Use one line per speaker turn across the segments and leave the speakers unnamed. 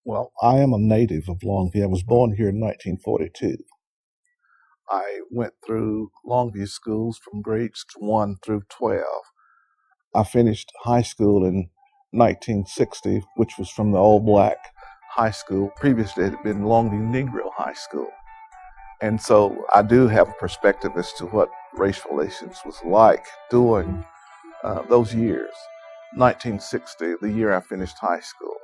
Well, I am a native of Longview. I was born here in 1942. I went through Longview schools from grades 1 through 12. I finished high school in 1960, which was from the old black high school. Previously, it had been Longview Negro High School. And so I do have a perspective as to what race relations was like during those years. 1960, the year I finished high school.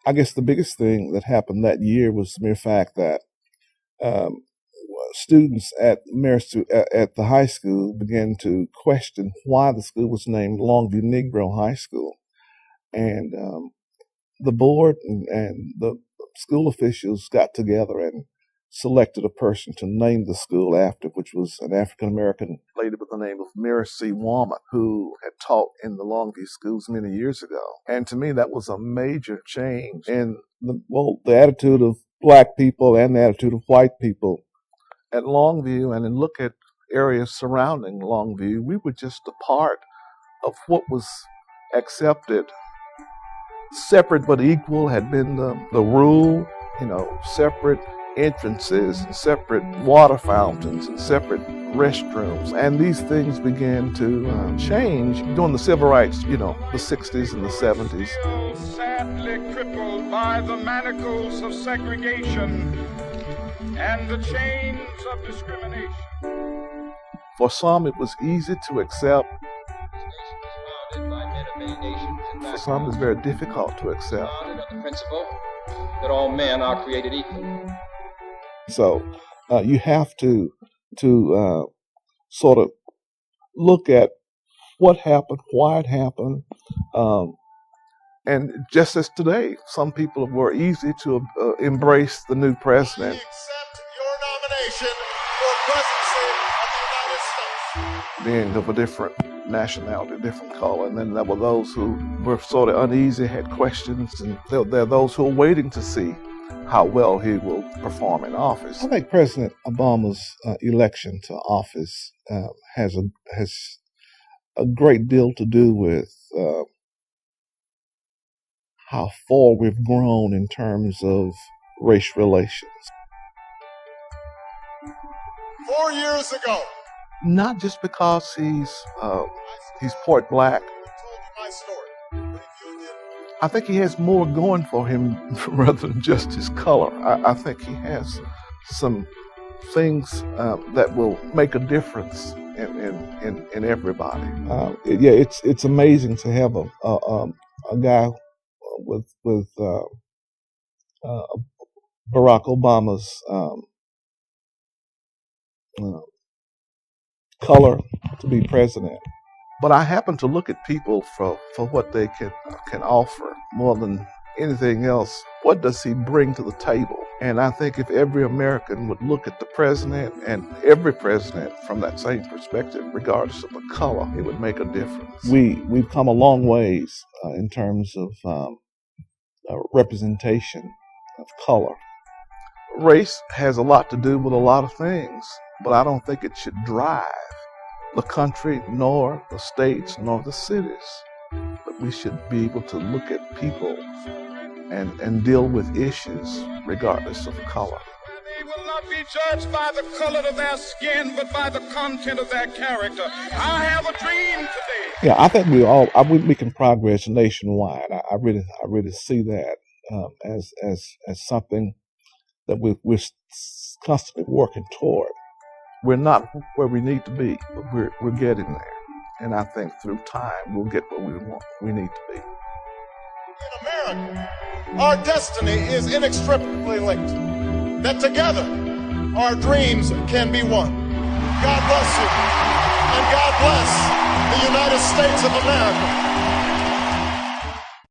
I guess the biggest thing that happened that year was the mere fact that students at the high school began to question why the school was named Longview Negro High School. And the board and the school officials got together and selected a person to name the school after, which was an African-American lady by the name of Mary C. Womack, who had taught in the Longview schools many years ago. And to me, that was a major change in the attitude of black people and the attitude of white people at Longview. And then look at areas surrounding Longview, we were just a part of what was accepted. Separate but equal had been the rule, separate entrances and separate water fountains and separate restrooms. And these things began to change during the civil rights, the 60s and the 70s.
Sadly crippled by the manacles of segregation and the chains of discrimination.
For some, it was easy to accept. For some, it's very difficult to accept.
The principle that all men are created equal.
So you have to sort of look at what happened, why it happened, and just as today, some people were easy to embrace the new president.
We accept your nomination for presidency of the United States.
Being of a different nationality, different color, and then there were those who were sort of uneasy, had questions, and there are those who are waiting to see how well he will perform in office. I think President Obama's election to office has a great deal to do with how far we've grown in terms of race relations.
4 years ago.
Not just because he's part black.
I told you my story. But if you didn't,
I think he has more going for him rather than just his color. I think he has some things that will make a difference in everybody. It's amazing to have a guy with Barack Obama's color to be president. But I happen to look at people for what they can offer more than anything else. What does he bring to the table? And I think if every American would look at the president and every president from that same perspective, regardless of the color, it would make a difference. We've come a long ways in terms of representation of color. Race has a lot to do with a lot of things, but I don't think it should drive the country, nor the states, nor the cities. But we should be able to look at people and deal with issues regardless of color.
They will not be judged by the color of their skin, but by the content of their character. I have a dream today.
Yeah, I think we can progress nationwide. I really see that as something that we're constantly working toward. We're not where we need to be, but we're getting there. And I think through time, we'll get where we need to be.
in America, our destiny is inextricably linked. That together, our dreams can be won. God bless you, and God bless the United States of America.